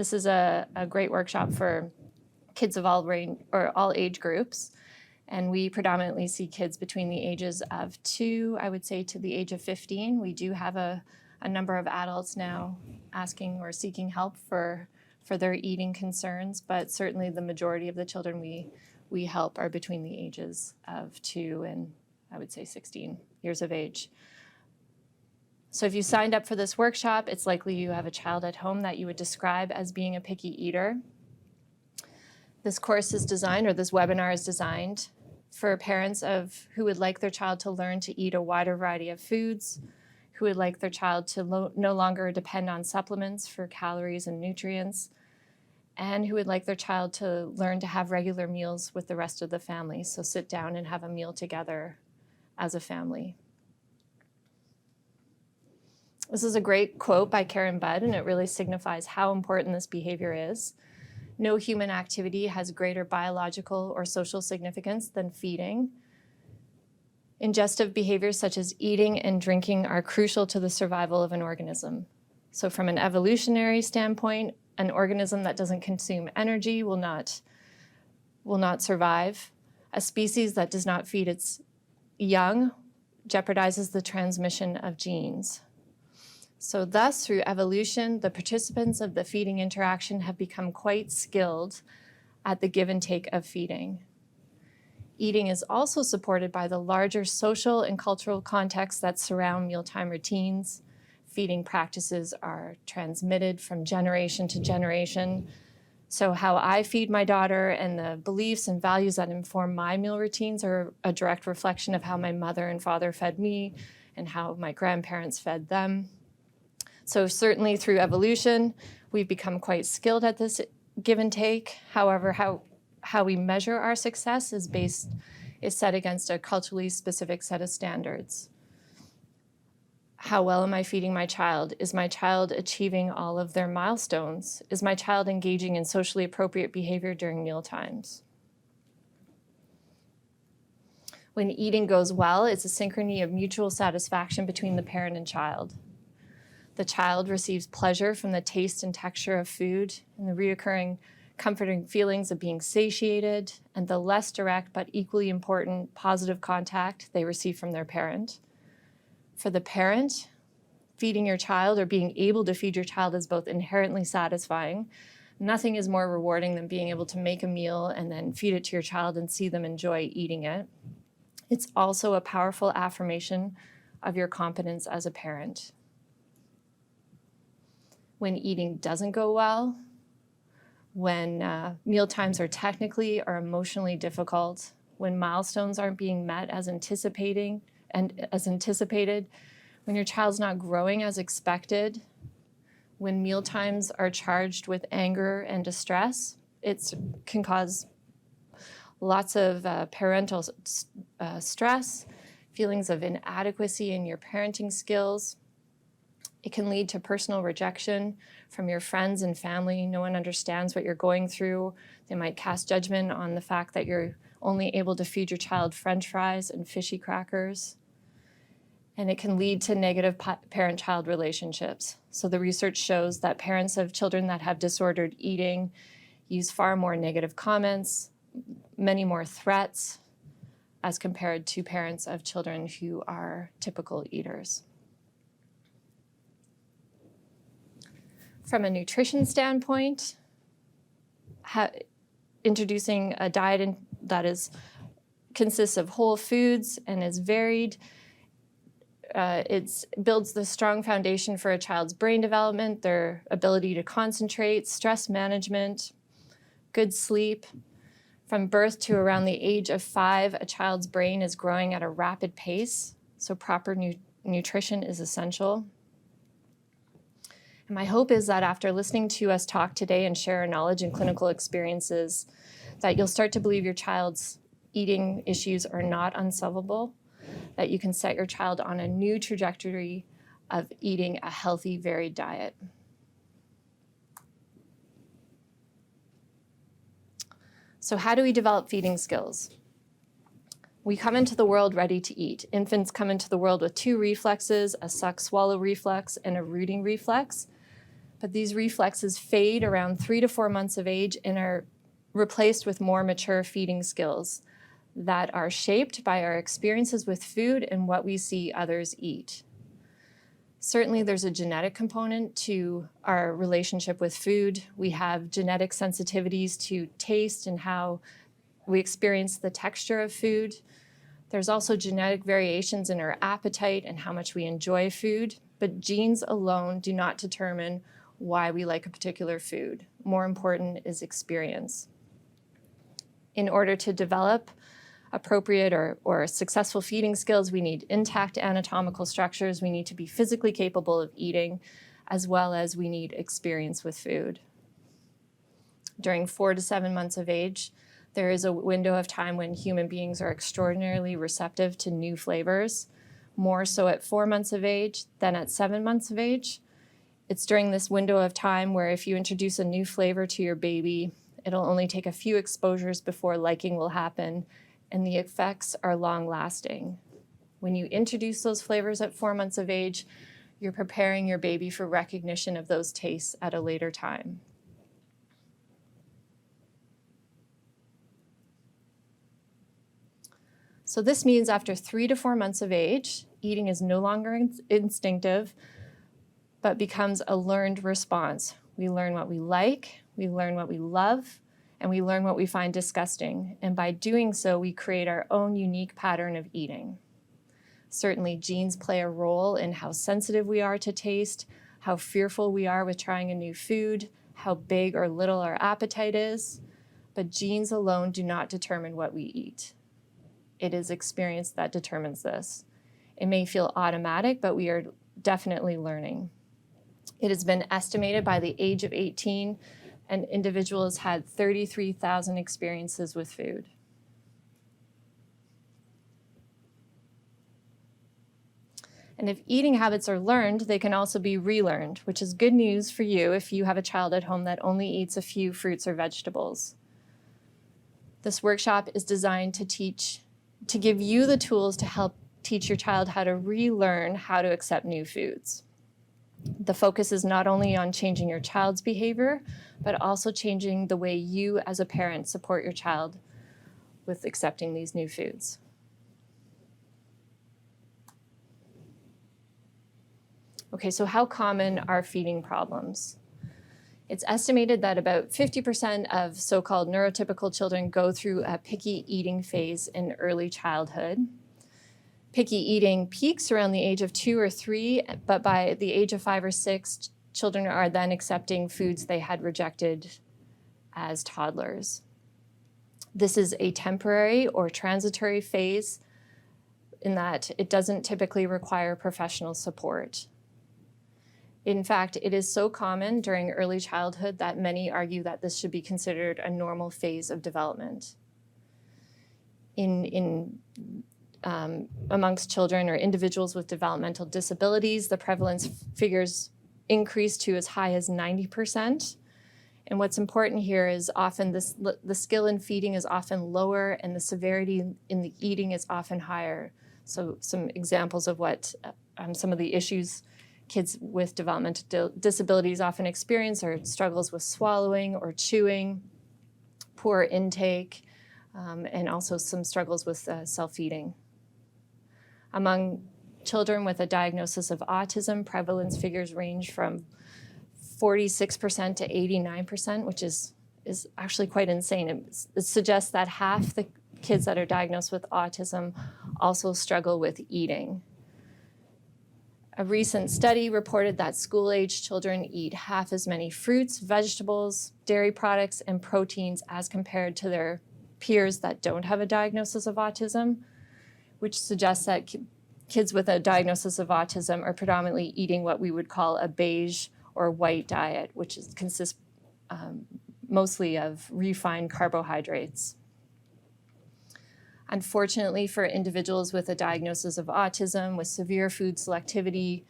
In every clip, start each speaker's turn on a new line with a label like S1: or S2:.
S1: This is a great workshop for kids of all range or all age groups. And we predominantly see kids between the ages of 2, I would say, to the age of 15. We do have a number of adults now asking or seeking help for their eating concerns, but certainly the majority of the children we help are between the ages of 2 and, I would say, 16 years of age. So if you signed up for this workshop, it's likely you have a child at home that you would describe as being a picky eater. This course is designed, or this webinar is designed, for parents who would like their child to learn to eat a wider variety of foods, who would like their child to no longer depend on supplements for calories and nutrients, and who would like their child to learn to have regular meals with the rest of the family. So sit down and have a meal together as a family. This is a great quote by Karen Budd, and it really signifies how important this behavior is. No human activity has greater biological or social significance than feeding. Ingestive behaviors such as eating and drinking are crucial to the survival of an organism. So from an evolutionary standpoint, an organism that doesn't consume energy will not survive. A species that does not feed its young jeopardizes the transmission of genes. So thus, through evolution, the participants of the feeding interaction have become quite skilled at the give and take of feeding. Eating is also supported by the larger social and cultural contexts that surround mealtime routines. Feeding practices are transmitted from generation to generation. So how I feed my daughter and the beliefs and values that inform my meal routines are a direct reflection of how my mother and father fed me and how my grandparents fed them. So certainly through evolution, we've become quite skilled at this give and take. However, how we measure our success is set against a culturally specific set of standards. How well am I feeding my child? Is my child achieving all of their milestones? Is my child engaging in socially appropriate behavior during meal times? When eating goes well, it's a synchrony of mutual satisfaction between the parent and child. The child receives pleasure from the taste and texture of food and the reoccurring comforting feelings of being satiated and the less direct but equally important positive contact they receive from their parent. For the parent, feeding your child or being able to feed your child is both inherently satisfying. Nothing is more rewarding than being able to make a meal and then feed it to your child and see them enjoy eating it. It's also a powerful affirmation of your competence as a parent. When eating doesn't go well, when meal times are technically or emotionally difficult, when milestones aren't being met as anticipated, when your child's not growing as expected, when meal times are charged with anger and distress, it can cause lots of parental stress, feelings of inadequacy in your parenting skills. It can lead to personal rejection from your friends and family. No one understands what you're going through. They might cast judgment on the fact that you're only able to feed your child French fries and fishy crackers. And it can lead to negative parent-child relationships. So the research shows that parents of children that have disordered eating use far more negative comments, many more threats, as compared to parents of children who are typical eaters. From a nutrition standpoint, introducing a diet that consists of whole foods and is varied, it builds the strong foundation for a child's brain development, their ability to concentrate, stress management, good sleep. From birth to around the age of 5, a child's brain is growing at a rapid pace, so proper nutrition is essential. And my hope is that after listening to us talk today and share our knowledge and clinical experiences, that you'll start to believe your child's eating issues are not unsolvable, that you can set your child on a new trajectory of eating a healthy, varied diet. So how do we develop feeding skills? We come into the world ready to eat. Infants come into the world with 2 reflexes, a suck-swallow reflex and a rooting reflex. But these reflexes fade around 3 to 4 months of age and are replaced with more mature feeding skills that are shaped by our experiences with food and what we see others eat. Certainly, there's a genetic component to our relationship with food. We have genetic sensitivities to taste and how we experience the texture of food. There's also genetic variations in our appetite and how much we enjoy food, but genes alone do not determine why we like a particular food. More important is experience. In order to develop appropriate or successful feeding skills, we need intact anatomical structures, we need to be physically capable of eating, as well as we need experience with food. During 4 to 7 months of age, there is a window of time when human beings are extraordinarily receptive to new flavors, more so at 4 months of age than at 7 months of age. It's during this window of time where if you introduce a new flavor to your baby, it'll only take a few exposures before liking will happen, and the effects are long-lasting. When you introduce those flavors at 4 months of age, you're preparing your baby for recognition of those tastes at a later time. So this means after 3 to 4 months of age, eating is no longer instinctive, but becomes a learned response. We learn what we like, we learn what we love, and we learn what we find disgusting. And by doing so, we create our own unique pattern of eating. Certainly, genes play a role in how sensitive we are to taste, how fearful we are with trying a new food, how big or little our appetite is, but genes alone do not determine what we eat. It is experience that determines this. It may feel automatic, but we are definitely learning. It has been estimated by the age of 18, an individual has had 33,000 experiences with food. And if eating habits are learned, they can also be relearned, which is good news for you if you have a child at home that only eats a few fruits or vegetables. This workshop is designed to give you the tools to help teach your child how to relearn how to accept new foods. The focus is not only on changing your child's behavior, but also changing the way you as a parent support your child with accepting these new foods. Okay, so how common are feeding problems? It's estimated that about 50% of so-called neurotypical children go through a picky eating phase in early childhood. Picky eating peaks around the age of 2 or 3, but by the age of 5 or 6, children are then accepting foods they had rejected as toddlers. This is a temporary or transitory phase in that it doesn't typically require professional support. In fact, it is so common during early childhood that many argue that this should be considered a normal phase of development. Amongst children or individuals with developmental disabilities, the prevalence figures increase to as high as 90%. And what's important here is often the skill in feeding is often lower and the severity in the eating is often higher. So some examples of what some of the issues kids with developmental disabilities often experience are struggles with swallowing or chewing, poor intake, and also some struggles with self-feeding. Among children with a diagnosis of autism, prevalence figures range from 46% to 89%, which is actually quite insane. It suggests that half the kids that are diagnosed with autism also struggle with eating. A recent study reported that school-age children eat half as many fruits, vegetables, dairy products, and proteins as compared to their peers that don't have a diagnosis of autism, which suggests that kids with a diagnosis of autism are predominantly eating what we would call a beige or white diet, which consists mostly of refined carbohydrates. Unfortunately, for individuals with a diagnosis of autism with severe food selectivity,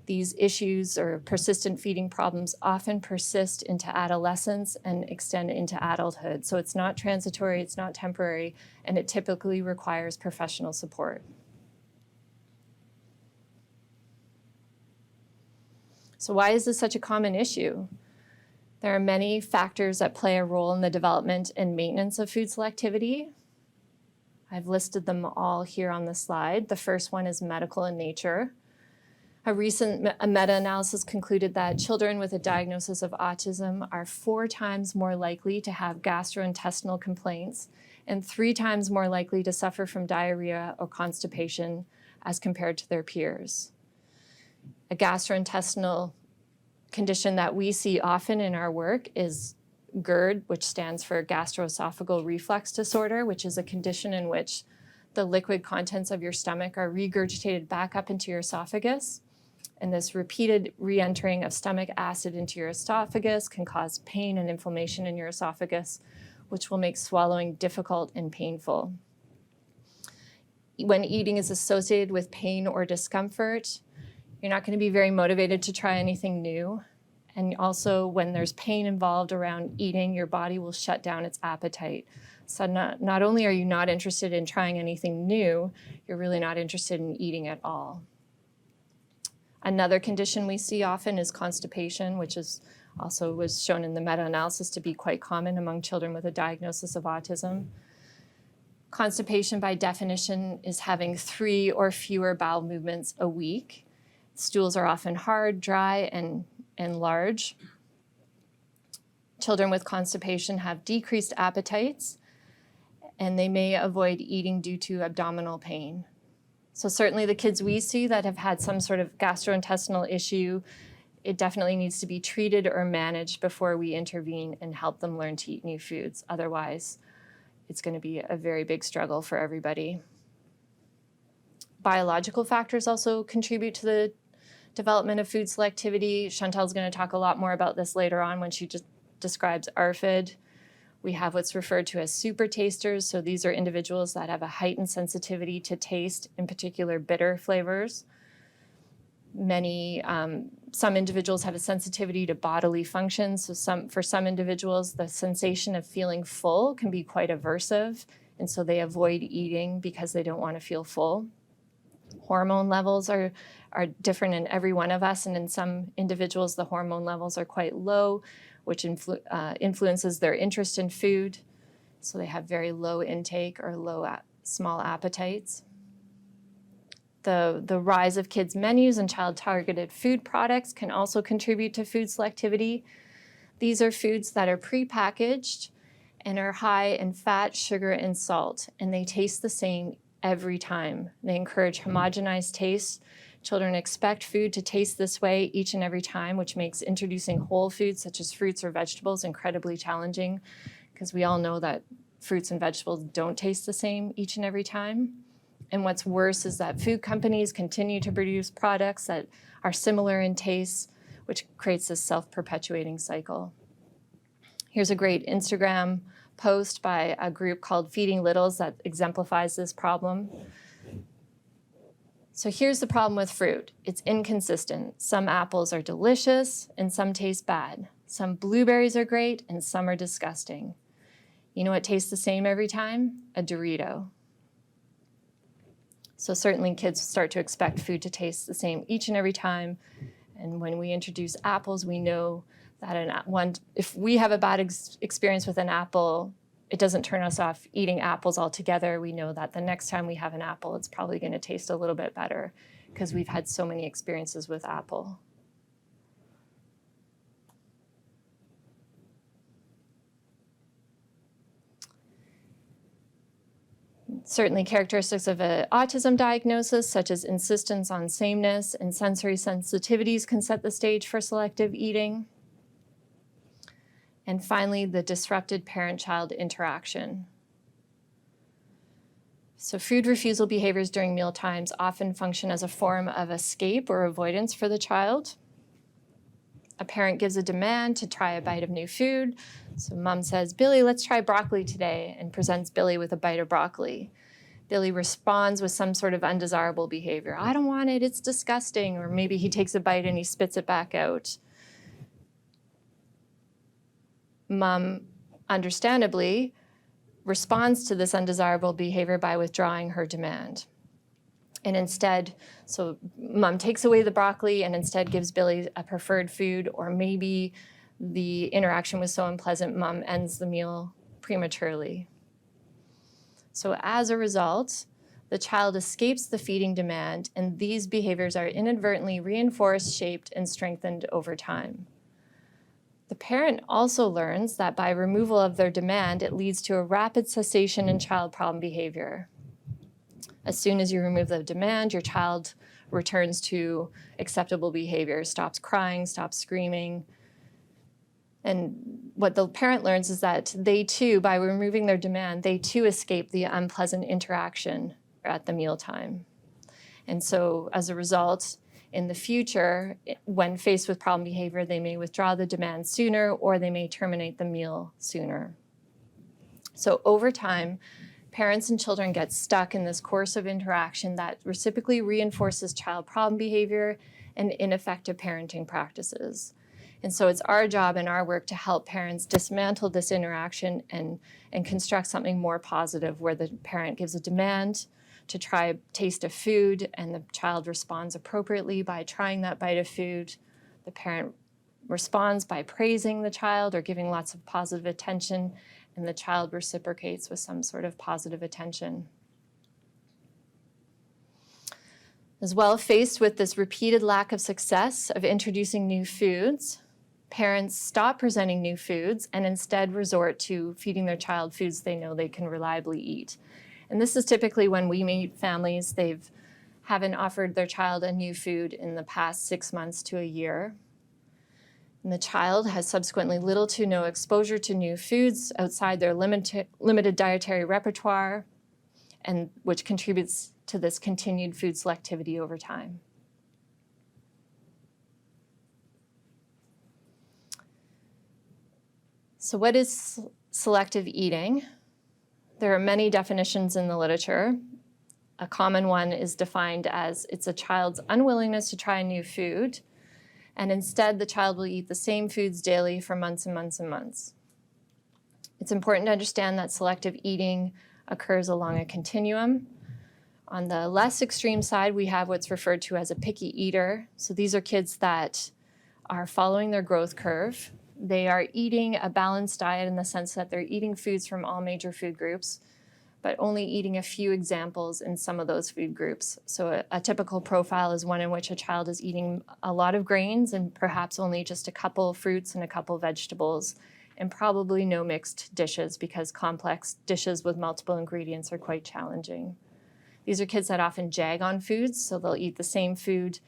S1: these issues or persistent feeding problems often persist into adolescence and extend into adulthood. So it's not transitory, it's not temporary, and it typically requires professional support. So why is this such a common issue? There are many factors that play a role in the development and maintenance of food selectivity. I've listed them all here on the slide. The first one is medical in nature. A recent meta-analysis concluded that children with a diagnosis of autism are 4 times more likely to have gastrointestinal complaints and 3 times more likely to suffer from diarrhea or constipation as compared to their peers. A gastrointestinal condition that we see often in our work is Gerd, which stands for gastroesophageal reflux disorder, which is a condition in which the liquid contents of your stomach are regurgitated back up into your esophagus. And this repeated re-entering of stomach acid into your esophagus can cause pain and inflammation in your esophagus, which will make swallowing difficult and painful. When eating is associated with pain or discomfort, you're not going to be very motivated to try anything new. And also, when there's pain involved around eating, your body will shut down its appetite. So not only are you not interested in trying anything new, you're really not interested in eating at all. Another condition we see often is constipation, which is also was shown in the meta-analysis to be quite common among children with a diagnosis of autism. Constipation, by definition, is having 3 or fewer bowel movements a week. Stools are often hard, dry, and large. Children with constipation have decreased appetites, and they may avoid eating due to abdominal pain. So certainly the kids we see that have had some sort of gastrointestinal issue, it definitely needs to be treated or managed before we intervene and help them learn to eat new foods. Otherwise, it's going to be a very big struggle for everybody. Biological factors also contribute to the development of food selectivity. Chantal's going to talk a lot more about this later on when she just describes ARFID. We have what's referred to as super tasters. So these are individuals that have a heightened sensitivity to taste, in particular bitter flavors. Some individuals have a sensitivity to bodily functions. So for some individuals, the sensation of feeling full can be quite aversive, and so they avoid eating because they don't want to feel full. Hormone levels are different in every one of us, and in some individuals, the hormone levels are quite low, which influences their interest in food. So they have very low intake or small appetites. The rise of kids' menus and child-targeted food products can also contribute to food selectivity. These are foods that are prepackaged and are high in fat, sugar, and salt, and they taste the same every time. They encourage homogenized taste. Children expect food to taste this way each and every time, which makes introducing whole foods such as fruits or vegetables incredibly challenging, because we all know that fruits and vegetables don't taste the same each and every time. And what's worse is that food companies continue to produce products that are similar in taste, which creates this self-perpetuating cycle. Here's a great Instagram post by a group called Feeding Littles that exemplifies this problem. So here's the problem with fruit. It's inconsistent. Some apples are delicious and some taste bad. Some blueberries are great and some are disgusting. You know what tastes the same every time? A Dorito. So certainly kids start to expect food to taste the same each and every time. And when we introduce apples, we know that if we have a bad experience with an apple, it doesn't turn us off eating apples altogether. We know that the next time we have an apple, it's probably going to taste a little bit better because we've had so many experiences with apple. Certainly characteristics of an autism diagnosis, such as insistence on sameness and sensory sensitivities, can set the stage for selective eating. And finally, the disrupted parent-child interaction. So food refusal behaviors during mealtimes often function as a form of escape or avoidance for the child. A parent gives a demand to try a bite of new food. So mom says, "Billy, let's try broccoli today," and presents Billy with a bite of broccoli. Billy responds with some sort of undesirable behavior. "I don't want it, it's disgusting." Or maybe he takes a bite and he spits it back out. Mom, understandably, responds to this undesirable behavior by withdrawing her demand. And instead, so mom takes away the broccoli and instead gives Billy a preferred food, or maybe the interaction was so unpleasant, mom ends the meal prematurely. So as a result, the child escapes the feeding demand, and these behaviors are inadvertently reinforced, shaped, and strengthened over time. The parent also learns that by removal of their demand, it leads to a rapid cessation in child problem behavior. As soon as you remove the demand, your child returns to acceptable behavior, stops crying, stops screaming. And what the parent learns is that they too, by removing their demand, they too escape the unpleasant interaction at the mealtime. And so as a result, in the future, when faced with problem behavior, they may withdraw the demand sooner, or they may terminate the meal sooner. So over time, parents and children get stuck in this course of interaction that reciprocally reinforces child problem behavior and ineffective parenting practices. And so it's our job and our work to help parents dismantle this interaction and construct something more positive, where the parent gives a demand to try a taste of food, and the child responds appropriately by trying that bite of food. The parent responds by praising the child or giving lots of positive attention, and the child reciprocates with some sort of positive attention. As well, faced with this repeated lack of success of introducing new foods, parents stop presenting new foods and instead resort to feeding their child foods they know they can reliably eat. And this is typically when we meet families, haven't offered their child a new food in the past 6 months to a year. And the child has subsequently little to no exposure to new foods outside their limited dietary repertoire, and which contributes to this continued food selectivity over time. So what is selective eating? There are many definitions in the literature. A common one is defined as it's a child's unwillingness to try a new food, and instead the child will eat the same foods daily for months and months and months. It's important to understand that selective eating occurs along a continuum. On the less extreme side, we have what's referred to as a picky eater. So these are kids that are following their growth curve. They are eating a balanced diet in the sense that they're eating foods from all major food groups, but only eating a few examples in some of those food groups. So a typical profile is one in which a child is eating a lot of grains and perhaps only just a couple fruits and a couple vegetables, and probably no mixed dishes, because complex dishes with multiple ingredients are quite challenging. These are kids that often jag on foods, so they'll eat the same food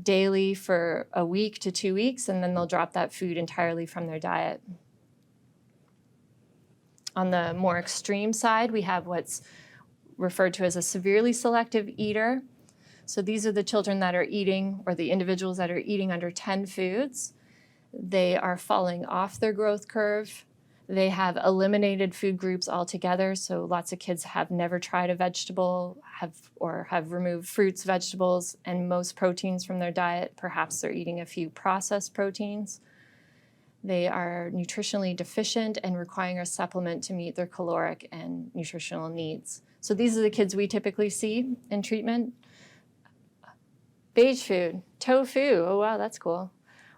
S1: daily for a week to 2 weeks, and then they'll drop that food entirely from their diet. On the more extreme side, we have what's referred to as a severely selective eater. So these are the children that are eating, or the individuals that are eating under 10 foods. They are falling off their growth curve. They have eliminated food groups altogether. So lots of kids have never tried a vegetable, have removed fruits, vegetables, and most proteins from their diet. Perhaps they're eating a few processed proteins. They are nutritionally deficient and requiring a supplement to meet their caloric and nutritional needs. So these are the kids we typically see in treatment. Beige food, tofu, oh wow, that's cool.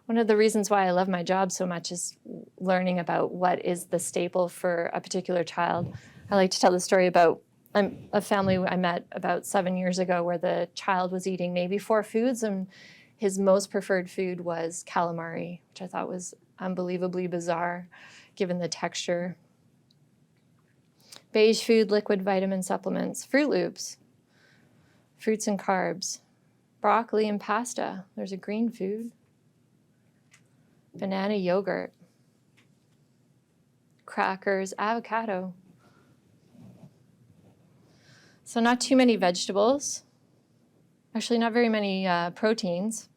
S1: One of the reasons why I love my job so much is learning about what is the staple for a particular child. I like to tell the story about a family I met about 7 years ago where the child was eating maybe 4 foods, and his most preferred food was calamari, which I thought was unbelievably bizarre given the texture. Beige food, liquid vitamin supplements, Fruit Loops, fruits and carbs, broccoli and pasta. There's a green food. Banana yogurt, crackers, avocado. So not too many vegetables, actually not very many proteins.